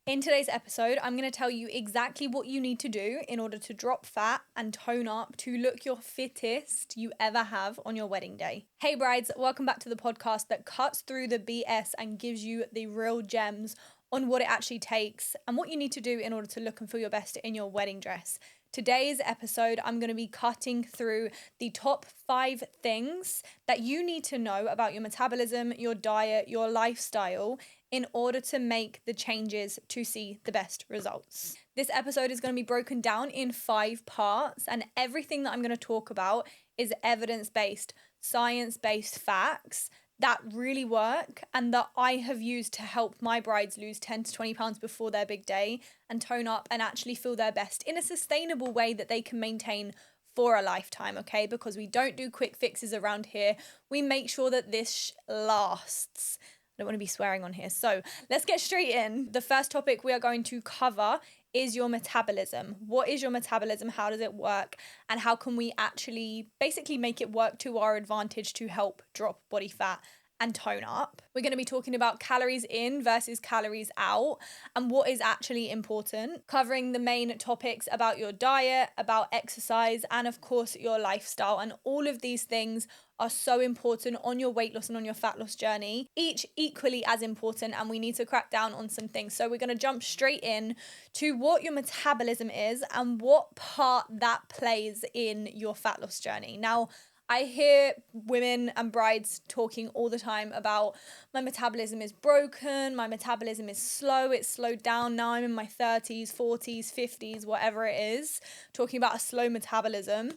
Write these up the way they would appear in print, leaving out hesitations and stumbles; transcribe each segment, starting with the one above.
In today's episode, I'm going to tell you exactly what you need to do in order to drop fat and tone up to look your fittest you ever have on your wedding day. Hey brides, welcome back to the podcast that cuts through the BS and gives you the real gems on what it actually takes and what you need to do in order to look and feel your best in your wedding dress. Today's episode, I'm going to be cutting through the top 5 things that you need to know about your metabolism, your diet, your lifestyle in order to make the changes to see the best results. This episode is going to be broken down in 5 parts, and everything that I'm going to talk about is evidence-based, science-based facts that really work and that I have used to help my brides lose 10 to 20 pounds before their big day and tone up and actually feel their best in a sustainable way that they can maintain for a lifetime, okay? Because we don't do quick fixes around here. We make sure that this lasts. I don't want to be swearing on here. So let's get straight in. The first topic we are going to cover is your metabolism. What is your metabolism? How does it work? And how can we actually basically make it work to our advantage to help drop body fat and tone up? We're going to be talking about calories in versus calories out and what is actually important, covering the main topics about your diet, about exercise, and of course your lifestyle. And all of these things are so important on your weight loss and on your fat loss journey, each equally as important, and we need to crack down on some things. So we're going to jump straight in to what your metabolism is and what part that plays in your fat loss journey. Now, I hear women and brides talking all the time about my metabolism is broken, my metabolism is slow, it's slowed down, now I'm in my 30s, 40s, 50s, whatever it is, talking about a slow metabolism.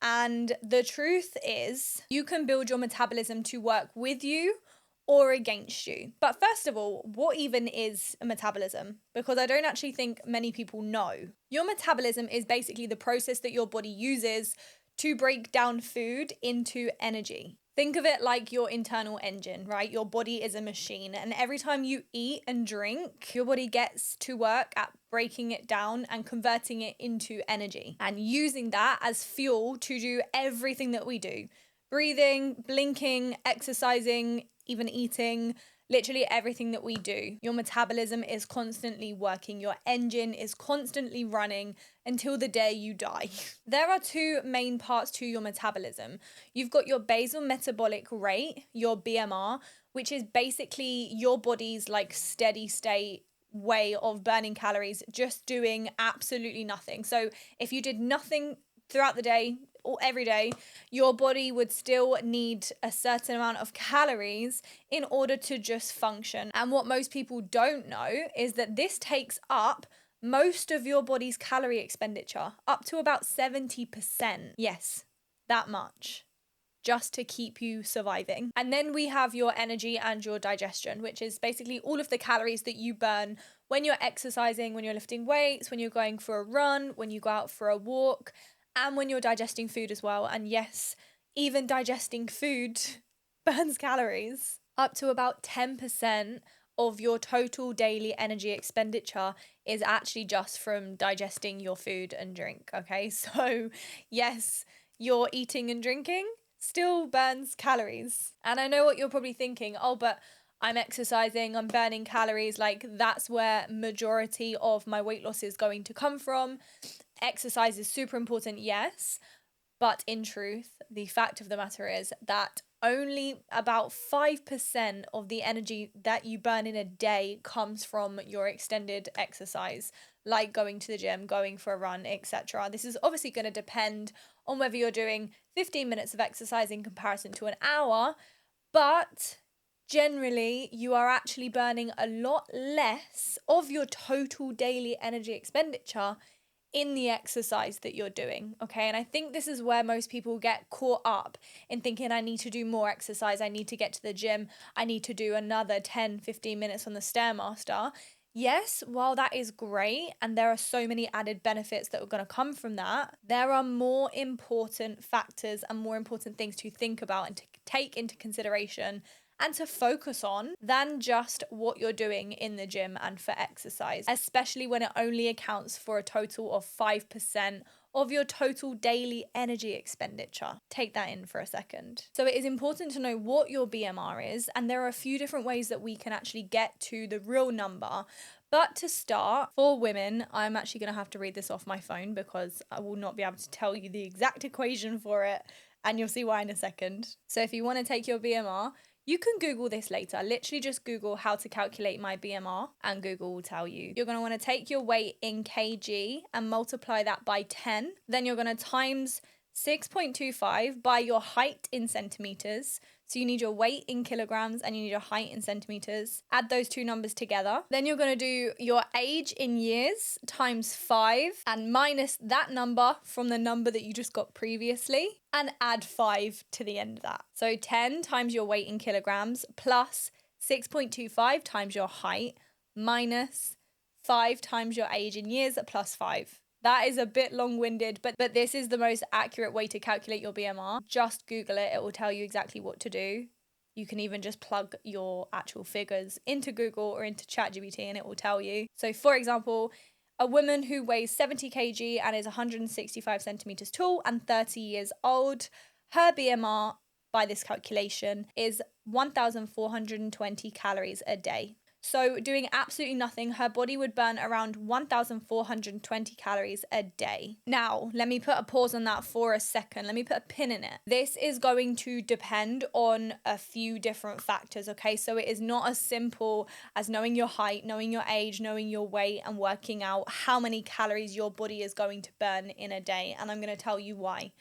And the truth is, you can build your metabolism to work with you or against you. But first of all, what even is a metabolism? Because I don't actually think many people know. Your metabolism is basically the process that your body uses to break down food into energy. Think of it like your internal engine, right? Your body is a machine, and every time you eat and drink, your body gets to work at breaking it down and converting it into energy and using that as fuel to do everything that we do. Breathing, blinking, exercising, even eating, literally everything that we do. Your metabolism is constantly working. Your engine is constantly running until the day you die. There are 2 main parts to your metabolism. You've got your basal metabolic rate, your BMR, which is basically your body's like steady state way of burning calories, just doing absolutely nothing. So if you did nothing throughout the day or every day, your body would still need a certain amount of calories in order to just function. And what most people don't know is that this takes up most of your body's calorie expenditure, up to about 70%. Yes, that much, just to keep you surviving. And then we have your energy and your digestion, which is basically all of the calories that you burn when you're exercising, when you're lifting weights, when you're going for a run, when you go out for a walk, and when you're digesting food as well. And yes, even digesting food burns calories. Up to about 10% of your total daily energy expenditure is actually just from digesting your food and drink, okay? So yes, your eating and drinking still burns calories. And I know what you're probably thinking, oh, but I'm exercising, I'm burning calories, like that's where majority of my weight loss is going to come from. Exercise is super important, yes, but in truth, the fact of the matter is that only about 5% of the energy that you burn in a day comes from your extended exercise, like going to the gym, going for a run, etc. This is obviously going to depend on whether you're doing 15 minutes of exercise in comparison to an hour, but generally you are actually burning a lot less of your total daily energy expenditure in the exercise that you're doing, okay? And I think this is where most people get caught up in thinking, I need to do more exercise, I need to get to the gym, I need to do another 10, 15 minutes on the Stairmaster. Yes, while that is great, and there are so many added benefits that are going to come from that, there are more important factors and more important things to think about and to take into consideration and to focus on than just what you're doing in the gym and for exercise, especially when it only accounts for a total of 5% of your total daily energy expenditure. Take that in for a second. So it is important to know what your BMR is, and there are a few different ways that we can actually get to the real number. But to start, for women, I'm actually going to have to read this off my phone because I will not be able to tell you the exact equation for it, and you'll see why in a second. So if you want to take your BMR, you can Google this later. Literally just Google how to calculate my BMR and Google will tell you. You're going to want to take your weight in kg and multiply that by 10. Then you're going to times 6.25 by your height in centimeters. So you need your weight in kilograms and you need your height in centimeters. Add those two numbers together. Then you're going to do your age in years times 5 and minus that number from the number that you just got previously and add 5 to the end of that. So 10 times your weight in kilograms plus 6.25 times your height minus 5 times your age in years plus 5. That is a bit long-winded, but this is the most accurate way to calculate your BMR. Just Google it. It will tell you exactly what to do. You can even just plug your actual figures into Google or into ChatGPT and it will tell you. So for example, a woman who weighs 70 kg and is 165 centimeters tall and 30 years old, her BMR by this calculation is 1,420 calories a day. So doing absolutely nothing, her body would burn around 1,420 calories a day. Now, let me put a pause on that for a second. Let me put a pin in it. This is going to depend on a few different factors, okay? So it is not as simple as knowing your height, knowing your age, knowing your weight, and working out how many calories your body is going to burn in a day. And I'm going to tell you why.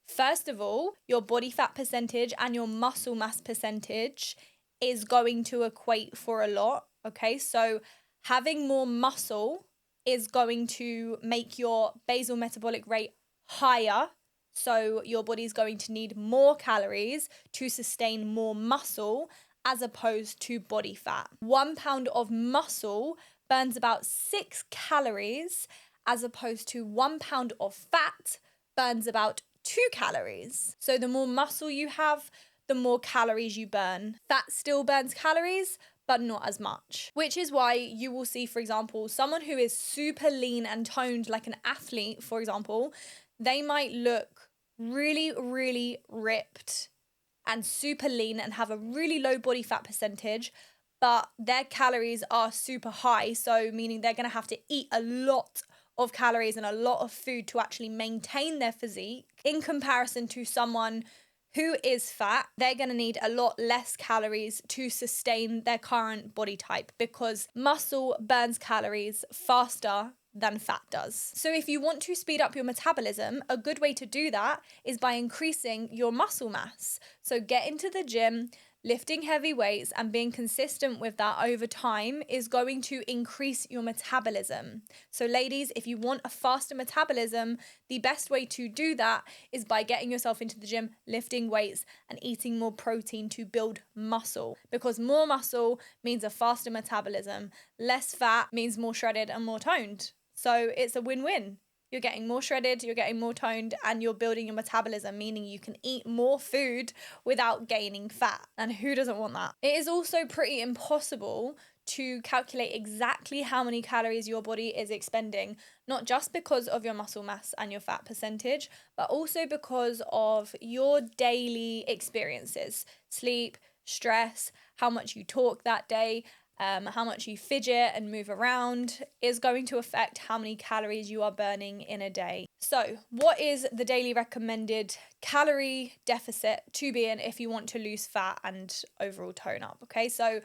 First of all, your body fat percentage and your muscle mass percentage is going to equate for a lot. Okay, so having more muscle is going to make your basal metabolic rate higher. So your body's going to need more calories to sustain more muscle as opposed to body fat. 1 pound of muscle burns about 6 calories as opposed to 1 pound of fat burns about 2 calories. So the more muscle you have, the more calories you burn. Fat still burns calories, but not as much. Which is why you will see, for example, someone who is super lean and toned, like an athlete, for example, they might look really, really ripped and super lean and have a really low body fat percentage, but their calories are super high. So meaning they're gonna have to eat a lot of calories and a lot of food to actually maintain their physique in comparison to someone who is fat. They're going to need a lot less calories to sustain their current body type because muscle burns calories faster than fat does. So if you want to speed up your metabolism, a good way to do that is by increasing your muscle mass. So get into the gym, lifting heavy weights and being consistent with that over time is going to increase your metabolism. So ladies, if you want a faster metabolism, the best way to do that is by getting yourself into the gym, lifting weights and eating more protein to build muscle. Because more muscle means a faster metabolism. Less fat means more shredded and more toned. So it's a win-win. You're getting more shredded, you're getting more toned, and you're building your metabolism, meaning you can eat more food without gaining fat. And who doesn't want that? It is also pretty impossible to calculate exactly how many calories your body is expending, not just because of your muscle mass and your fat percentage, but also because of your daily experiences, sleep, stress, how much you talk that day, how much you fidget and move around is going to affect how many calories you are burning in a day. So, what is the daily recommended calorie deficit to be in if you want to lose fat and overall tone up? Okay, so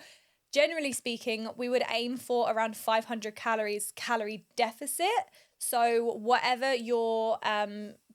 generally speaking, we would aim for around 500 calorie deficit. So, whatever your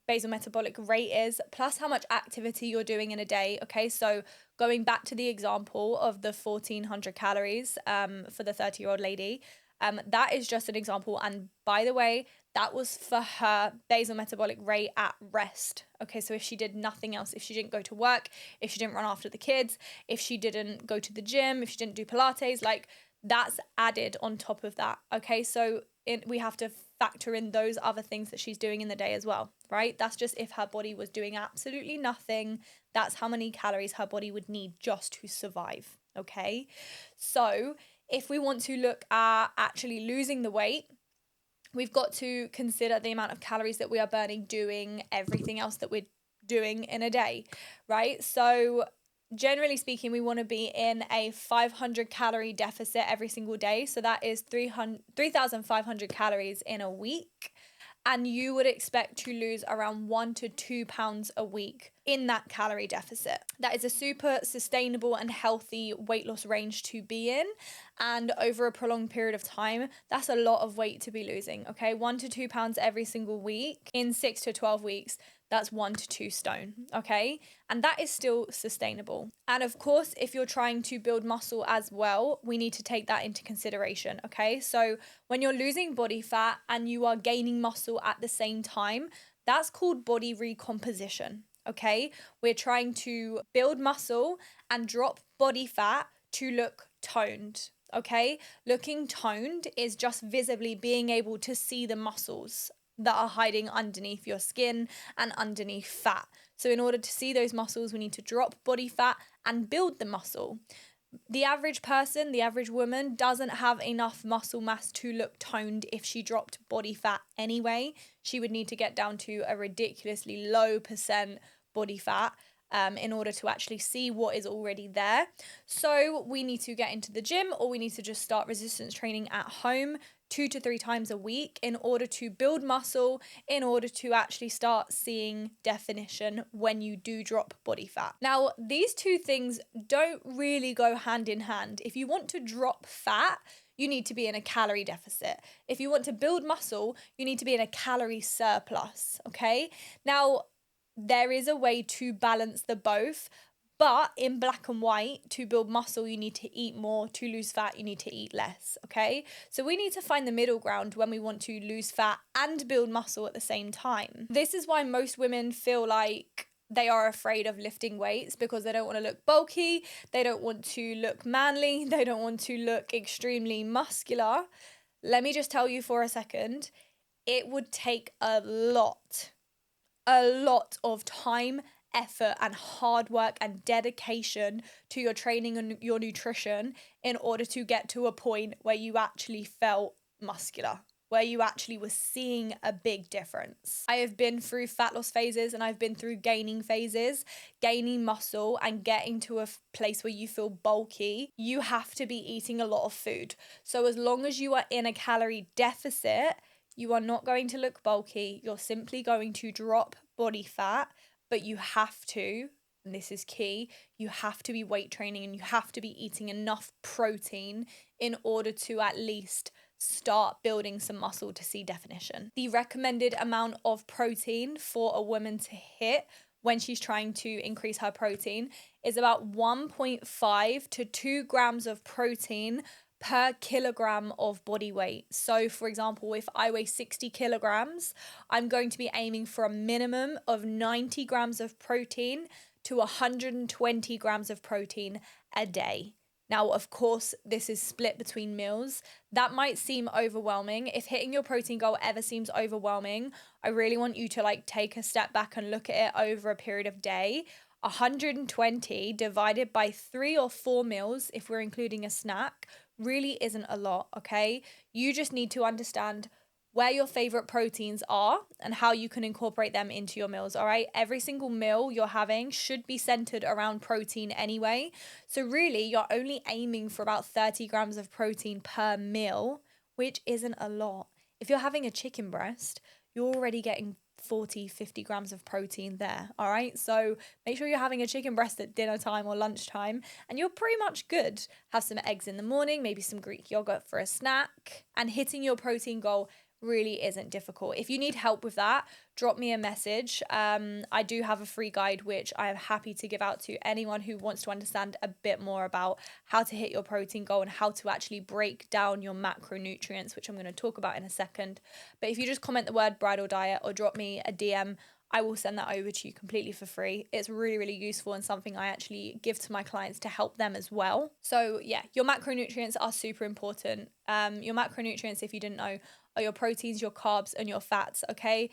basal metabolic rate is, plus how much activity you're doing in a day. Okay, so going back to the example of the 1,400 calories for the 30-year-old lady, that is just an example. And by the way, that was for her basal metabolic rate at rest. Okay, so if she did nothing else, if she didn't go to work, if she didn't run after the kids, if she didn't go to the gym, if she didn't do Pilates, like that's added on top of that. Okay, so we have to factor in those other things that she's doing in the day as well, right? That's just if her body was doing absolutely nothing. That's how many calories her body would need just to survive. Okay, so if we want to look at actually losing the weight, we've got to consider the amount of calories that we are burning doing everything else that we're doing in a day, right? So generally speaking, we want to be in a 500 calorie deficit every single day. So that is 3,500 calories in a week. And you would expect to lose around 1 to 2 pounds a week in that calorie deficit. That is a super sustainable and healthy weight loss range to be in. And over a prolonged period of time, that's a lot of weight to be losing, okay? 1 to 2 pounds every single week in 6 to 12 weeks. That's 1 to 2 stone, okay? And that is still sustainable. And of course, if you're trying to build muscle as well, we need to take that into consideration, okay? So when you're losing body fat and you are gaining muscle at the same time, that's called body recomposition, okay? We're trying to build muscle and drop body fat to look toned, okay? Looking toned is just visibly being able to see the muscles that are hiding underneath your skin and underneath fat. So in order to see those muscles, we need to drop body fat and build the muscle. The average person, the average woman, doesn't have enough muscle mass to look toned if she dropped body fat anyway. She would need to get down to a ridiculously low percent body fat in order to actually see what is already there. So we need to get into the gym, or we need to just start resistance training at home 2 to 3 times a week in order to build muscle, in order to actually start seeing definition when you do drop body fat. Now, these two things don't really go hand in hand. If you want to drop fat, you need to be in a calorie deficit. If you want to build muscle, you need to be in a calorie surplus, okay? Now, there is a way to balance the both, but in black and white, to build muscle, you need to eat more. To lose fat, you need to eat less, okay? So we need to find the middle ground when we want to lose fat and build muscle at the same time. This is why most women feel like they are afraid of lifting weights, because they don't want to look bulky, they don't want to look manly, they don't want to look extremely muscular. Let me just tell you for a second, it would take a lot of time, effort, and hard work and dedication to your training and your nutrition in order to get to a point where you actually felt muscular, where you actually were seeing a big difference. I have been through fat loss phases and I've been through gaining phases. Gaining muscle and getting to a place where you feel bulky, you have to be eating a lot of food. So as long as you are in a calorie deficit, you are not going to look bulky. You're simply going to drop body fat, but you have to, and this is key, you have to be weight training and you have to be eating enough protein in order to at least start building some muscle to see definition. The recommended amount of protein for a woman to hit when she's trying to increase her protein is about 1.5 to 2 grams of protein per kilogram of body weight. So for example, if I weigh 60 kilograms, I'm going to be aiming for a minimum of 90 grams of protein to 120 grams of protein a day. Now, of course, this is split between meals. That might seem overwhelming. If hitting your protein goal ever seems overwhelming, I really want you to take a step back and look at it over a period of day. 120 divided by 3 or 4 meals, if we're including a snack, really isn't a lot, okay? You just need to understand where your favorite proteins are and how you can incorporate them into your meals, all right? Every single meal you're having should be centered around protein anyway. So really, you're only aiming for about 30 grams of protein per meal, which isn't a lot. If you're having a chicken breast, you're already getting 40, 50 grams of protein there, all right? So make sure you're having a chicken breast at dinner time or lunchtime and you're pretty much good. Have some eggs in the morning, maybe some Greek yogurt for a snack, and hitting your protein goal really isn't difficult. If you need help with that, drop me a message. I do have a free guide which I am happy to give out to anyone who wants to understand a bit more about how to hit your protein goal and how to actually break down your macronutrients, which I'm going to talk about in a second. But if you just comment the word bridal diet or drop me a DM, I will send that over to you completely for free. It's really, really useful and something I actually give to my clients to help them as well. So yeah, your macronutrients are super important. Your macronutrients, if you didn't know, are your proteins, your carbs, and your fats, okay?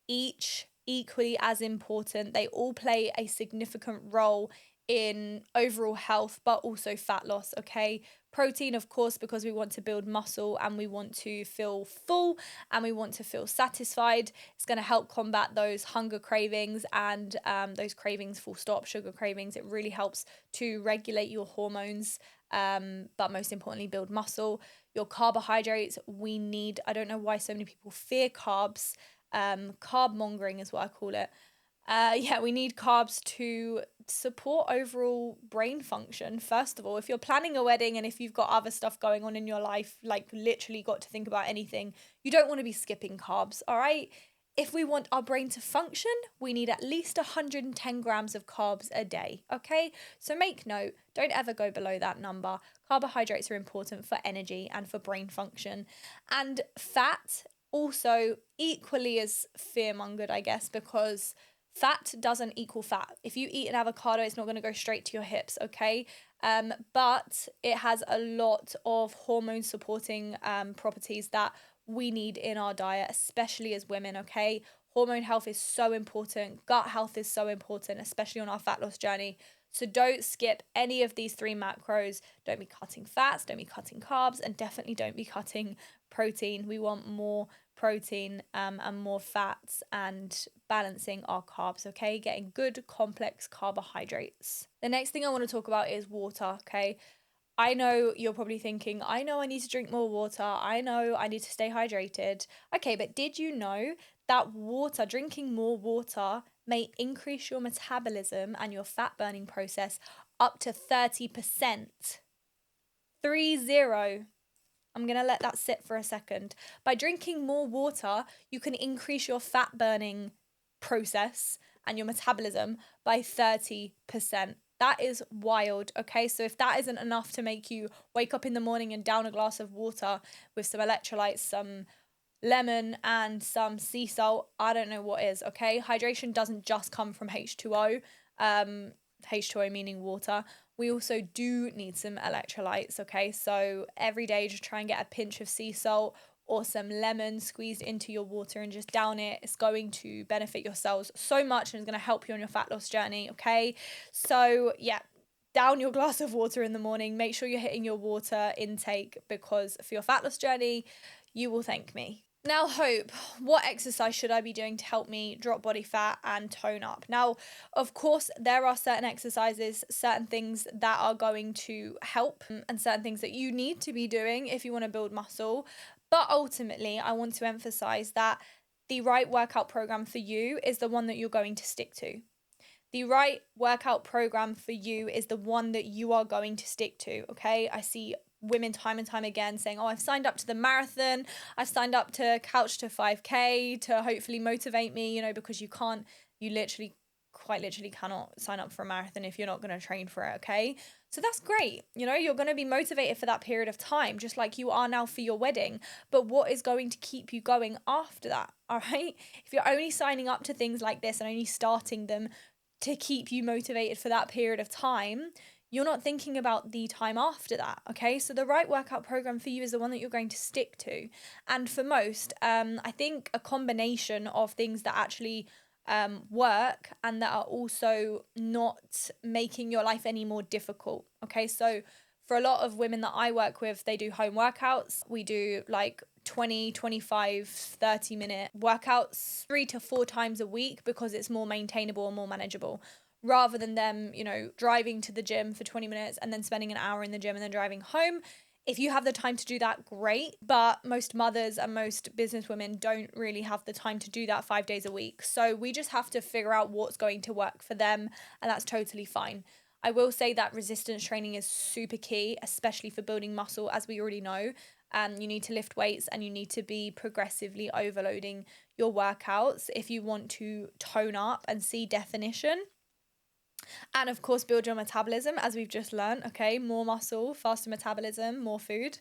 Each equally as important. They all play a significant role in overall health, but also fat loss, okay? Protein, of course, because we want to build muscle and we want to feel full and we want to feel satisfied. It's going to help combat those hunger cravings and those cravings, full stop, sugar cravings. It really helps to regulate your hormones, but most importantly, build muscle. Your carbohydrates, we need, I don't know why so many people fear carbs. Carb mongering is what I call it. Yeah, we need carbs to support overall brain function. First of all, if you're planning a wedding and if you've got other stuff going on in your life, like literally got to think about anything, you don't want to be skipping carbs, all right? If we want our brain to function, we need at least 110 grams of carbs a day, okay? So make note, don't ever go below that number. Carbohydrates are important for energy and for brain function. And fat, also equally as fear-mongered, I guess, because fat doesn't equal fat. If you eat an avocado, it's not going to go straight to your hips, okay? But it has a lot of hormone supporting properties that we need in our diet, especially as women, okay? Hormone health is so important. Gut health is so important, especially on our fat loss journey. So don't skip any of these 3 macros. Don't be cutting fats, don't be cutting carbs, and definitely don't be cutting protein. We want more protein and more fats and balancing our carbs, okay? Getting good complex carbohydrates. The next thing I want to talk about is water, okay? I know you're probably thinking, I know I need to drink more water. I know I need to stay hydrated. Okay, but did you know that water, drinking more water, may increase your metabolism and your fat burning process up to 30%? 30. I'm going to let that sit for a second. By drinking more water, you can increase your fat burning process and your metabolism by 30%. That is wild, okay? So if that isn't enough to make you wake up in the morning and down a glass of water with some electrolytes, some lemon and some sea salt, I don't know what is, okay? Hydration doesn't just come from H2O, H2O meaning water. We also do need some electrolytes, okay? So every day just try and get a pinch of sea salt or some lemon squeezed into your water and just down it. It's going to benefit your cells so much and it's going to help you on your fat loss journey, okay? So yeah, down your glass of water in the morning. Make sure you're hitting your water intake because for your fat loss journey, you will thank me. Now, Hope, what exercise should I be doing to help me drop body fat and tone up? Now, of course, there are certain exercises, certain things that are going to help, and certain things that you need to be doing if you want to build muscle. But ultimately, I want to emphasize that the right workout program for you is the one that you're going to stick to. The right workout program for you is the one that you are going to stick to, okay? I see women time and time again saying, oh, I've signed up to the marathon, I've signed up to Couch to 5K to hopefully motivate me, because you can't, quite literally cannot sign up for a marathon if you're not going to train for it, okay? So that's great. You're going to be motivated for that period of time, just like you are now for your wedding. But what is going to keep you going after that, all right? If you're only signing up to things like this and only starting them to keep you motivated for that period of time, you're not thinking about the time after that, okay? So the right workout program for you is the one that you're going to stick to. And for most, I think a combination of things that actually work and that are also not making your life any more difficult, okay? So for a lot of women that I work with, they do home workouts. We do like 20, 25, 30-minute workouts 3 to 4 times a week because it's more maintainable and more manageable rather than them, driving to the gym for 20 minutes and then spending an hour in the gym and then driving home. If you have the time to do that, great. But most mothers and most business women don't really have the time to do that 5 days a week. So we just have to figure out what's going to work for them, and that's totally fine. I will say that resistance training is super key, especially for building muscle, as we already know. You need to lift weights and you need to be progressively overloading your workouts if you want to tone up and see definition. And of course, build your metabolism, as we've just learned, okay? More muscle, faster metabolism, more food.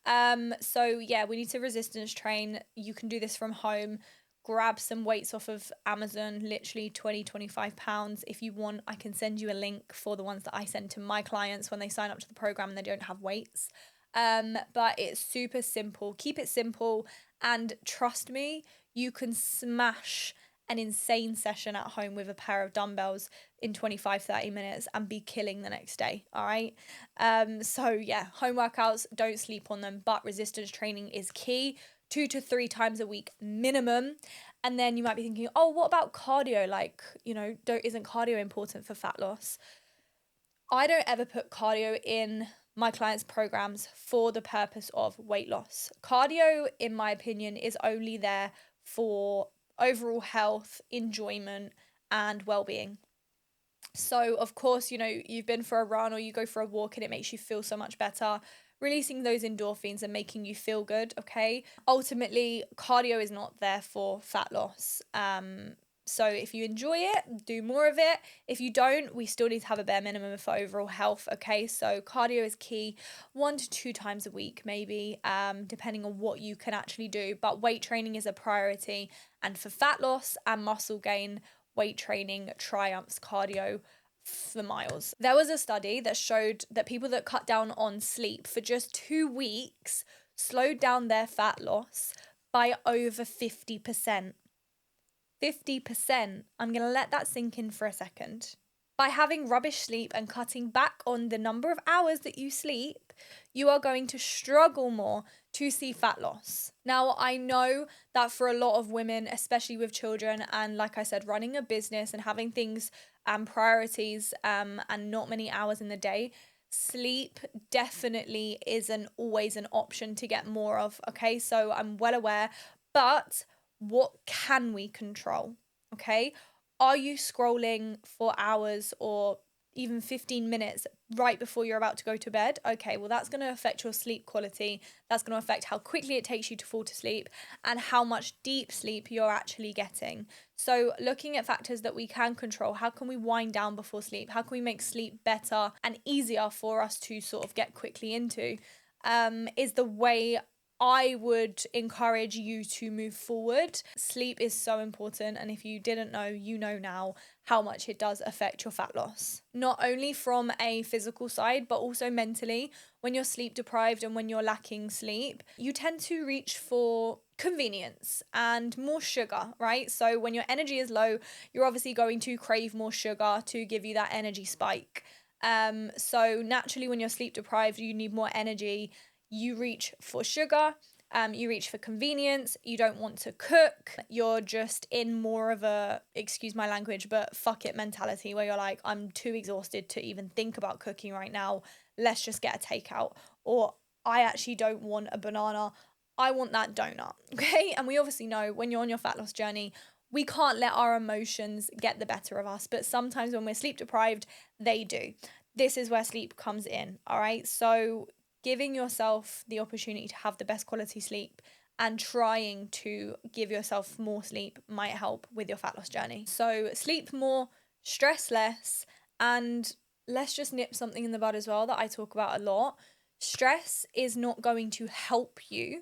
So yeah, we need to resistance train. You can do this from home. Grab some weights off of Amazon, literally 20, 25 pounds. If you want, I can send you a link for the ones that I send to my clients when they sign up to the program and they don't have weights. But it's super simple. Keep it simple and trust me, you can smash an insane session at home with a pair of dumbbells in 25-30 minutes and be killing the next day. All right. So yeah, home workouts, don't sleep on them, but resistance training is key. 2 to 3 times a week minimum. And then you might be thinking, oh, what about cardio? Like, isn't cardio important for fat loss? I don't ever put cardio in my clients' programs for the purpose of weight loss. Cardio, in my opinion, is only there for overall health, enjoyment, and well-being. So, of course, you've been for a run or you go for a walk and it makes you feel so much better, releasing those endorphins and making you feel good, okay? Ultimately, cardio is not there for fat loss. So if you enjoy it, do more of it. If you don't, we still need to have a bare minimum for overall health, okay? So cardio is key, 1 to 2 times a week maybe, depending on what you can actually do. But weight training is a priority. And for fat loss and muscle gain, weight training triumphs cardio for miles. There was a study that showed that people that cut down on sleep for just 2 weeks slowed down their fat loss by over 50%. 50%. I'm going to let that sink in for a second. By having rubbish sleep and cutting back on the number of hours that you sleep, you are going to struggle more to see fat loss. Now, I know that for a lot of women, especially with children, and like I said, running a business and having things and priorities and not many hours in the day, sleep definitely isn't always an option to get more of, okay? So I'm well aware, but what can we control, okay? Are you scrolling for hours or even 15 minutes right before you're about to go to bed? Okay, well, that's going to affect your sleep quality. That's going to affect how quickly it takes you to fall to sleep and how much deep sleep you're actually getting. So looking at factors that we can control, how can we wind down before sleep? How can we make sleep better and easier for us to sort of get quickly into, is the way I would encourage you to move forward. Sleep is so important, and if you didn't know, you know now how much it does affect your fat loss. Not only from a physical side, but also mentally. When you're sleep deprived and when you're lacking sleep, you tend to reach for convenience and more sugar, right? So when your energy is low, you're obviously going to crave more sugar to give you that energy spike. So naturally, when you're sleep deprived, you need more energy. You reach for sugar, you reach for convenience, you don't want to cook, you're just in more of a, excuse my language, but fuck it mentality where you're like, I'm too exhausted to even think about cooking right now, let's just get a takeout. Or I actually don't want a banana, I want that donut, okay? And we obviously know when you're on your fat loss journey, we can't let our emotions get the better of us, but sometimes when we're sleep deprived, they do. This is where sleep comes in, all right? So giving yourself the opportunity to have the best quality sleep and trying to give yourself more sleep might help with your fat loss journey. So sleep more, stress less, and let's just nip something in the bud as well that I talk about a lot. Stress is not going to help you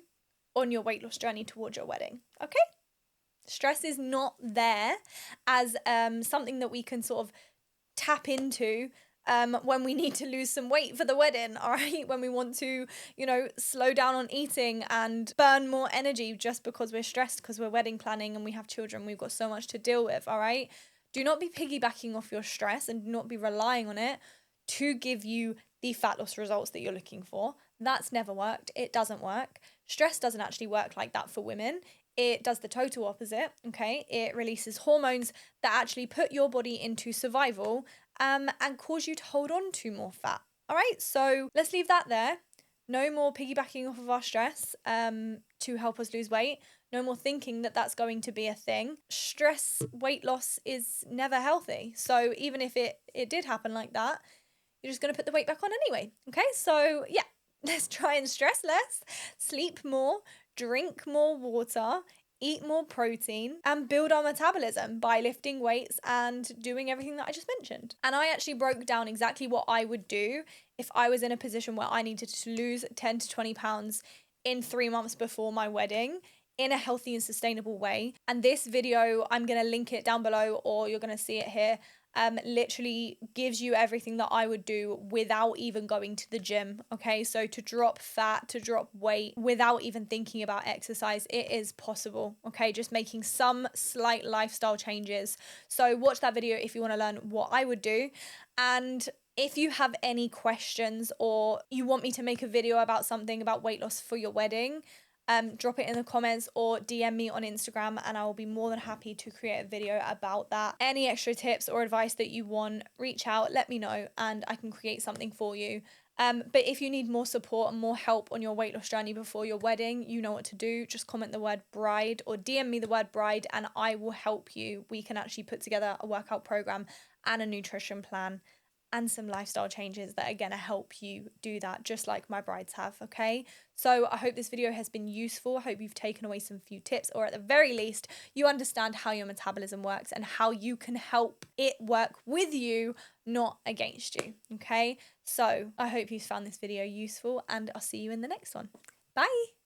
on your weight loss journey towards your wedding, okay? Stress is not there as something that we can sort of tap into when we need to lose some weight for the wedding, all right? When we want to, slow down on eating and burn more energy just because we're stressed because we're wedding planning and we have children, we've got so much to deal with, all right? Do not be piggybacking off your stress and do not be relying on it to give you the fat loss results that you're looking for. That's never worked. It doesn't work. Stress doesn't actually work like that for women. It does the total opposite, okay? It releases hormones that actually put your body into survival and cause you to hold on to more fat. All right, so let's leave that there. No more piggybacking off of our stress to help us lose weight. No more thinking that that's going to be a thing. Stress weight loss is never healthy. So even if it did happen like that, you're just going to put the weight back on anyway. Okay, so yeah, let's try and stress less, sleep more, drink more water, eat more protein, and build our metabolism by lifting weights and doing everything that I just mentioned. And I actually broke down exactly what I would do if I was in a position where I needed to lose 10 to 20 pounds in 3 months before my wedding in a healthy and sustainable way. And this video, I'm going to link it down below or you're going to see it here. literally gives you everything that I would do without even going to the gym. Okay, so to drop fat, to drop weight without even thinking about exercise, it is possible. Okay, just making some slight lifestyle changes. So watch that video if you want to learn what I would do. And if you have any questions or you want me to make a video about something about weight loss for your wedding, drop it in the comments or DM me on Instagram and I will be more than happy to create a video about that. Any extra tips or advice that you want, reach out, let me know, and I can create something for you. But if you need more support and more help on your weight loss journey before your wedding, you know what to do. Just comment the word bride or DM me the word bride and I will help you. We can actually put together a workout program and a nutrition plan and some lifestyle changes that are going to help you do that, just like my brides have. Okay, so I hope this video has been useful. I hope you've taken away some few tips, or at the very least you understand how your metabolism works and how you can help it work with you, not against you. Okay, so I hope you found this video useful and I'll see you in the next one. Bye.